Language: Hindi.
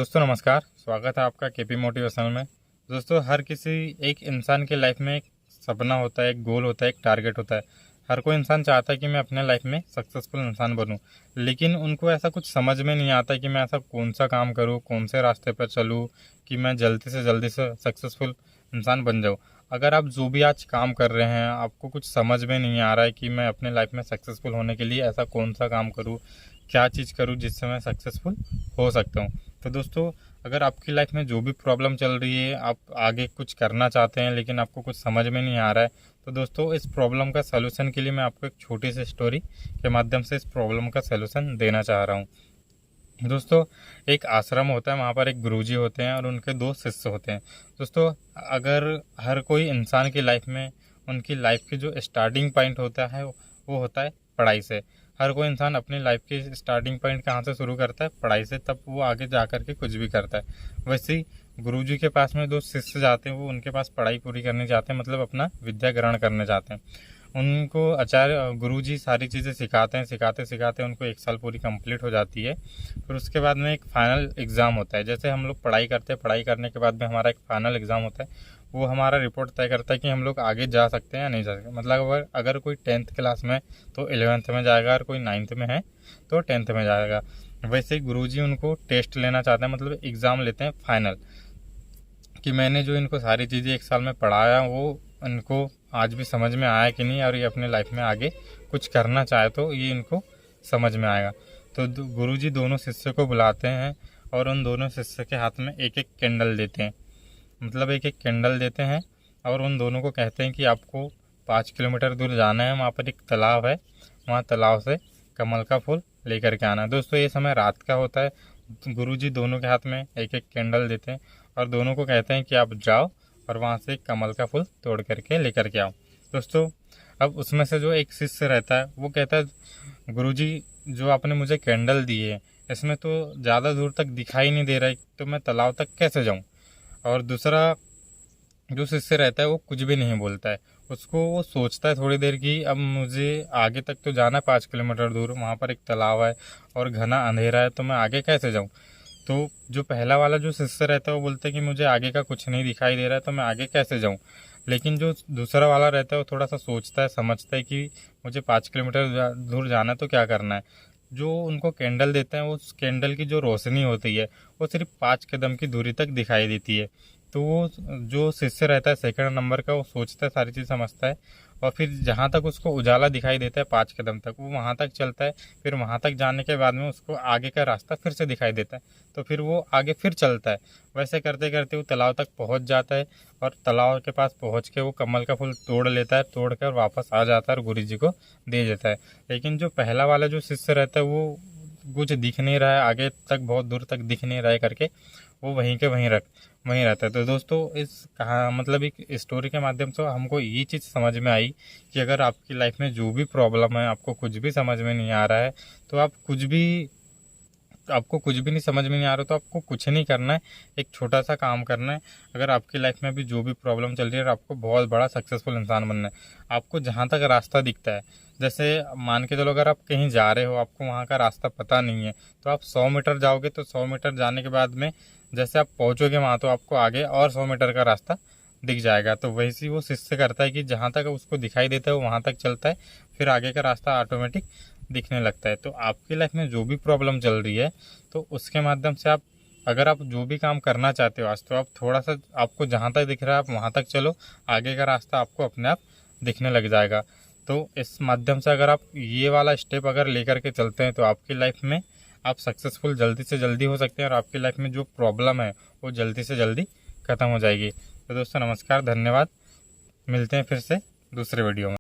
दोस्तों नमस्कार, स्वागत है आपका केपी मोटिवेशनल में। दोस्तों हर किसी एक इंसान के लाइफ में एक सपना होता है, एक गोल होता है, एक टारगेट होता है। हर कोई इंसान चाहता है कि मैं अपने लाइफ में सक्सेसफुल इंसान बनूं, लेकिन उनको ऐसा कुछ समझ में नहीं आता कि मैं ऐसा कौन सा काम करूं, कौन से रास्ते पर चलूं कि मैं जल्दी से सक्सेसफुल इंसान बन जाऊं। अगर आप जो भी आज काम कर रहे हैं, आपको कुछ समझ में नहीं आ रहा है कि मैं अपने लाइफ में सक्सेसफुल होने के लिए ऐसा कौन सा काम करूं, क्या चीज़ करूं जिससे मैं सक्सेसफुल हो सकता हूं। तो दोस्तों अगर आपकी लाइफ में जो भी प्रॉब्लम चल रही है, आप आगे कुछ करना चाहते हैं लेकिन आपको कुछ समझ में नहीं आ रहा है, तो दोस्तों इस प्रॉब्लम का सलूशन के लिए मैं आपको एक छोटी सी स्टोरी के माध्यम से इस प्रॉब्लम का सलूशन देना चाह रहा हूँ। दोस्तों एक आश्रम होता है, वहाँ पर एक गुरुजी होते हैं और उनके दो शिष्य होते हैं। दोस्तों अगर हर कोई इंसान की लाइफ में उनकी लाइफ की जो स्टार्टिंग पॉइंट होता है वो होता है पढ़ाई से। हर कोई इंसान अपनी लाइफ की स्टार्टिंग पॉइंट कहाँ से शुरू करता है? पढ़ाई से, तब वो आगे जा कर के कुछ भी करता है। वैसे ही गुरुजी के पास में दो शिष्य जाते हैं, वो उनके पास पढ़ाई पूरी करने जाते हैं, मतलब अपना विद्या ग्रहण करने जाते हैं। उनको आचार्य गुरुजी सारी चीज़ें सिखाते हैं, सिखाते सिखाते उनको 1 साल पूरी कंप्लीट हो जाती है। फिर उसके बाद में एक फाइनल एग्ज़ाम होता है। जैसे हम लोग पढ़ाई करते हैं, पढ़ाई करने के बाद में हमारा एक फाइनल एग्ज़ाम होता है। वो हमारा रिपोर्ट तय करता है कि हम लोग आगे जा सकते हैं या नहीं जा सकते। मतलब अगर कोई 10th क्लास में तो 11th में जाएगा, और कोई 9th में है तो 10th में जाएगा। वैसे ही गुरुजी उनको टेस्ट लेना चाहते हैं, मतलब एग्ज़ाम लेते हैं फाइनल, कि मैंने जो इनको सारी चीज़ें 1 साल में पढ़ाया वो इनको आज भी समझ में आया कि नहीं, और ये अपने लाइफ में आगे कुछ करना चाहे तो ये इनको समझ में आएगा। तो गुरुजी दोनों शिष्य को बुलाते हैं और उन दोनों शिष्य के हाथ में एक एक कैंडल देते हैं, मतलब एक एक कैंडल देते हैं, और उन दोनों को कहते हैं कि आपको 5 किलोमीटर दूर जाना है, वहाँ पर एक तालाब है, वहाँ तालाब से कमल का फूल लेकर के आना है। दोस्तों ये समय रात का होता है। गुरुजी दोनों के हाथ में एक एक कैंडल देते हैं और दोनों को कहते हैं कि आप जाओ और वहाँ से कमल का फूल तोड़ करके लेकर के आओ। दोस्तों अब उसमें से जो एक शिष्य रहता है वो कहता है, गुरुजी जो आपने मुझे कैंडल दी है इसमें तो ज़्यादा दूर तक दिखाई नहीं दे रहा है, तो मैं तालाब तक कैसे जाऊँ? और दूसरा जो शिष्य रहता है वो कुछ भी नहीं बोलता है। उसको वो सोचता है थोड़ी देर की, अब मुझे आगे तक तो जाना है 5 किलोमीटर दूर, वहाँ पर एक तालाब है और घना अंधेरा है, तो मैं आगे कैसे जाऊँ? तो जो पहला वाला जो शिष्य रहता है वो बोलता है कि मुझे आगे का कुछ नहीं दिखाई दे रहा है, तो मैं आगे कैसे जाऊँ? लेकिन जो दूसरा वाला रहता है वो थोड़ा सा सोचता है, समझता है कि मुझे 5 किलोमीटर दूर जाना है तो क्या करना है। जो उनको कैंडल देते हैं, उस कैंडल की जो रोशनी होती है वो सिर्फ 5 कदम की दूरी तक दिखाई देती है। तो वो जो शिष्य रहता है सेकंड नंबर का, वो सोचता है, सारी चीज़ समझता है, और फिर जहाँ तक उसको उजाला दिखाई देता है 5 कदम तक, वो वहाँ तक चलता है। फिर वहाँ तक जाने के बाद में उसको आगे का रास्ता फिर से दिखाई देता है, तो फिर वो आगे फिर चलता है। वैसे करते करते वो तालाब तक पहुँच जाता है, और तालाब के पास पहुँच के वो कमल का फूल तोड़ लेता है, तोड़ कर वापस आ जाता है और गुरुजी को दे देता है। लेकिन जो पहला वाला जो शिष्य रहता है वो कुछ दिख नहीं रहा है, आगे तक बहुत दूर तक दिख नहीं रहा है करके वो वहीं के वहीं रहता है। तो दोस्तों इस कहा मतलब एक स्टोरी के माध्यम से हमको ये चीज़ समझ में आई कि अगर आपकी लाइफ में जो भी प्रॉब्लम है, आपको कुछ भी समझ में नहीं आ रहा है, तो आपको कुछ भी नहीं समझ में नहीं आ रहा तो आपको कुछ नहीं करना है, एक छोटा सा काम करना है। अगर आपकी लाइफ में भी जो भी प्रॉब्लम चल रही है और आपको बहुत बड़ा सक्सेसफुल इंसान बनना है, आपको जहाँ तक रास्ता दिखता है, जैसे मान के चलो अगर आप कहीं जा रहे हो, आपको वहाँ का रास्ता पता नहीं है, तो आप 100 मीटर जाओगे, तो 100 मीटर जाने के बाद में जैसे आप पहुँचोगे वहाँ, तो आपको आगे और 100 मीटर का रास्ता दिख जाएगा। तो वैसे ही वो शिष्य करता है कि जहाँ तक उसको दिखाई देता है वो वहाँ तक चलता है, फिर आगे का रास्ता ऑटोमेटिक दिखने लगता है। तो आपकी लाइफ में जो भी प्रॉब्लम चल रही है, तो उसके माध्यम से आप अगर आप जो भी काम करना चाहते हो आज, तो आप थोड़ा सा आपको जहाँ तक दिख रहा है आप वहाँ तक चलो, आगे का रास्ता आपको अपने आप दिखने लग जाएगा। तो इस माध्यम से अगर आप ये वाला स्टेप अगर लेकर के चलते हैं, तो आपकी लाइफ में आप सक्सेसफुल जल्दी से जल्दी हो सकते हैं, और आपकी लाइफ में जो प्रॉब्लम है वो जल्दी से जल्दी ख़त्म हो जाएगी। तो दोस्तों नमस्कार, धन्यवाद, मिलते हैं फिर से दूसरे वीडियो में।